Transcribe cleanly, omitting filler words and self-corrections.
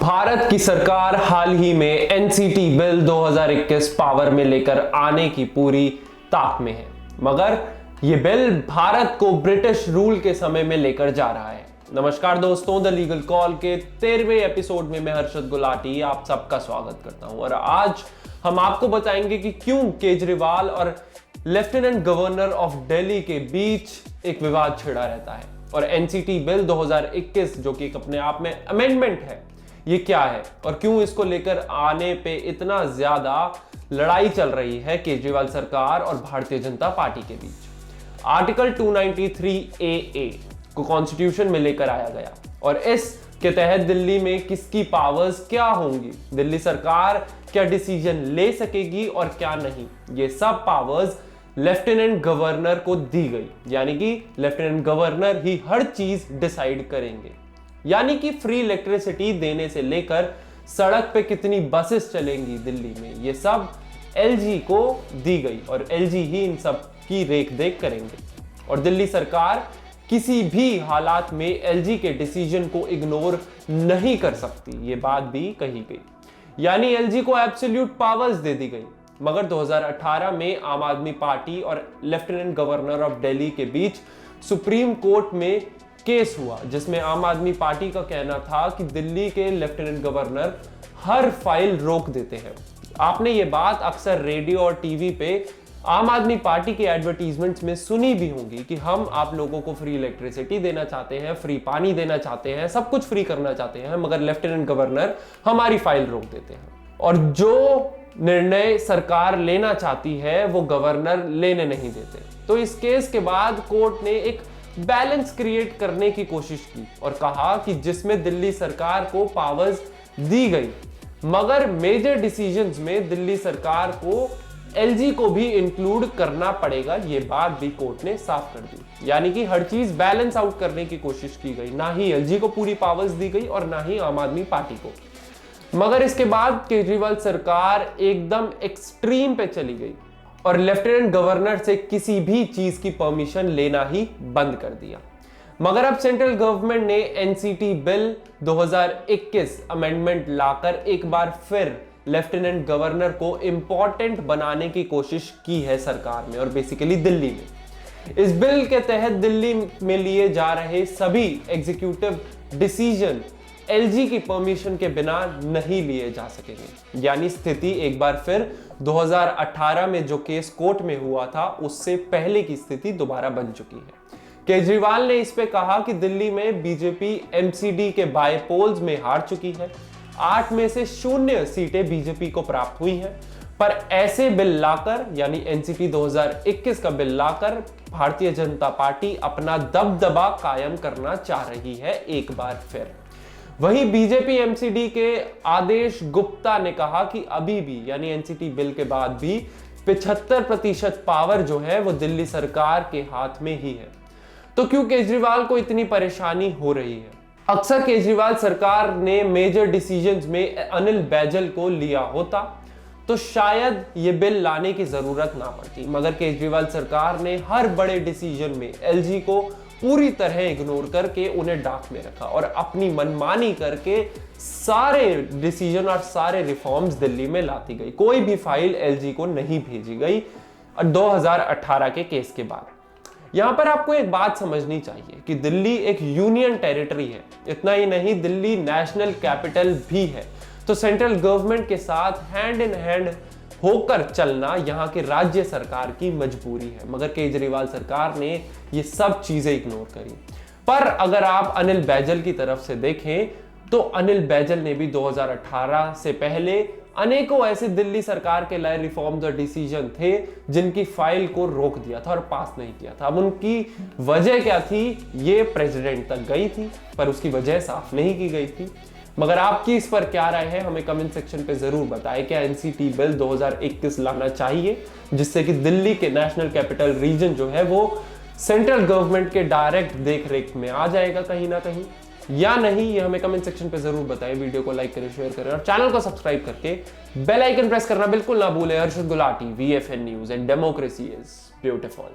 भारत की सरकार हाल ही में एनसीटी बिल 2021 पावर में लेकर आने की पूरी ताक में है, मगर यह बिल भारत को ब्रिटिश रूल के समय में लेकर जा रहा है। नमस्कार दोस्तों, द लीगल कॉल के 13वें एपिसोड में मैं हर्षद गुलाटी आप सबका स्वागत करता हूं और आज हम आपको बताएंगे कि क्यों केजरीवाल और लेफ्टिनेंट गवर्नर ऑफ दिल्ली के बीच एक विवाद छिड़ा रहता है और एनसीटी बिल 2021 जो कि अपने आप में अमेंडमेंट है, ये क्या है और क्यों इसको लेकर आने पे इतना ज्यादा लड़ाई चल रही है केजरीवाल सरकार और भारतीय जनता पार्टी के बीच। आर्टिकल 293AA को कॉन्स्टिट्यूशन में लेकर आया गया और इसके तहत दिल्ली में किसकी पावर्स क्या होंगी, दिल्ली सरकार क्या डिसीजन ले सकेगी और क्या नहीं, ये सब पावर्स लेफ्टिनेंट गवर्नर को दी गई। यानी कि लेफ्टिनेंट गवर्नर ही हर चीज डिसाइड करेंगे। यानी कि फ्री इलेक्ट्रिसिटी देने से लेकर सड़क पे कितनी बसेस चलेंगी दिल्ली में, ये सब एलजी को दी गई और एलजी ही इन सब की रेख देख करेंगे और दिल्ली सरकार किसी भी हालात में एलजी के डिसीजन को इग्नोर नहीं कर सकती, ये बात भी कही गई। यानी एलजी को एब्सोल्यूट पावर्स दे दी गई। मगर 2018 में आम आदमी पार्टी और लेफ्टिनेंट गवर्नर ऑफ दिल्ली के बीच सुप्रीम कोर्ट में केस हुआ, जिसमें आम आदमी पार्टी का कहना था कि दिल्ली के लेफ्टिनेंट गवर्नर हर फाइल रोक देते हैं। आपने ये बात अक्सर रेडियो और टीवी पे आम आदमी पार्टी के एडवर्टीजमेंट्स में सुनी भी होगी कि हम आप लोगों को फ्री इलेक्ट्रिसिटी देना चाहते हैं, फ्री पानी देना चाहते हैं, सब कुछ फ्री करना चाहते हैं, मगर लेफ्टिनेंट गवर्नर हमारी फाइल रोक देते हैं और जो निर्णय सरकार लेना चाहती है वो गवर्नर लेने नहीं देते। तो इस केस के बाद कोर्ट ने एक बैलेंस क्रिएट करने की कोशिश की और कहा कि जिसमें दिल्ली सरकार को पावर्स दी गई, मगर मेजर डिसीजंस में दिल्ली सरकार को एलजी को भी इंक्लूड करना पड़ेगा, ये बात भी कोर्ट ने साफ कर दी। यानी कि हर चीज बैलेंस आउट करने की कोशिश की गई, ना ही एलजी को पूरी पावर्स दी गई और ना ही आम आदमी पार्टी को। मगर इसके बाद केजरीवाल सरकार एकदम एक्सट्रीम पे चली गई और लेफ्टिनेंट गवर्नर से किसी भी चीज की परमिशन लेना ही बंद कर दिया। मगर अब सेंट्रल गवर्नमेंट ने एनसीटी बिल 2021 अमेंडमेंट लाकर एक बार फिर लेफ्टिनेंट गवर्नर को इंपॉर्टेंट बनाने की कोशिश की है सरकार में और बेसिकली दिल्ली में। इस बिल के तहत दिल्ली में लिए जा रहे सभी एग्जीक्यूटिव डिसीजन एलजी की परमिशन के बिना नहीं लिए जा सकेंगे। यानी स्थिति एक बार फिर 2018 में जो केस कोर्ट में हुआ था उससे पहले की स्थिति दोबारा बन चुकी है। केजरीवाल ने इस पे कहा कि दिल्ली में बीजेपी एमसीडी के बायपोल्स में हार चुकी है, 8 में से 0 सीटें बीजेपी को प्राप्त हुई हैं, पर ऐसे बिल लाकर यानी एनसीटी 2021 का बिल लाकर भारतीय जनता पार्टी अपना दबदबा कायम करना चाह रही है एक बार फिर। वहीं बीजेपी एमसीडी के आदेश गुप्ता ने कहा कि अभी भी यानी एनसीटी बिल के बाद भी 75% पावर जो है वो दिल्ली सरकार के हाथ में ही है। तो क्यों केजरीवाल को इतनी परेशानी हो रही है? अक्सर केजरीवाल सरकार ने मेजर डिसीजंस में अनिल बैजल को लिया होता तो शायद ये बिल लाने की जरूरत ना पड़ती, मगर केजरीवाल सरकार ने हर बड़े डिसीजन में एलजी को पूरी तरह इग्नोर करके उन्हें डाक में रखा और अपनी मनमानी करके सारे डिसीजन और सारे रिफॉर्म्स दिल्ली में लाती गई। कोई भी फाइल एलजी को नहीं भेजी गई 2018 के केस के बाद। यहां पर आपको एक बात समझनी चाहिए कि दिल्ली एक यूनियन टेरिटरी है, इतना ही नहीं दिल्ली नेशनल कैपिटल भी है, तो सेंट्रल गवर्नमेंट के साथ हैंड इन हैंड होकर चलना यहां की राज्य सरकार की मजबूरी है। मगर केजरीवाल सरकार ने ये सब चीजें इग्नोर करी। पर अगर आप अनिल बैजल की तरफ से देखें तो अनिल बैजल ने भी 2018 से पहले अनेकों ऐसे दिल्ली सरकार के लाए रिफॉर्म्स और डिसीजन थे जिनकी फाइल को रोक दिया था और पास नहीं किया था। अब उनकी वजह क्या थी, ये प्रेसिडेंट तक गई थी पर उसकी वजह साफ नहीं की गई थी। मगर आपकी इस पर क्या राय है हमें कमेंट सेक्शन पे जरूर बताएं। क्या एनसीटी बिल 2021 लाना चाहिए जिससे कि दिल्ली के नेशनल कैपिटल रीजन जो है वो सेंट्रल गवर्नमेंट के डायरेक्ट देखरेख में आ जाएगा कहीं ना कहीं, या नहीं, ये हमें कमेंट सेक्शन पे जरूर बताएं। वीडियो को लाइक करें, शेयर करें और चैनल को सब्सक्राइब करके बेल आइकन प्रेस करना बिल्कुल ना भूलें। Harshad Gulati, VFN news and democracy is beautiful.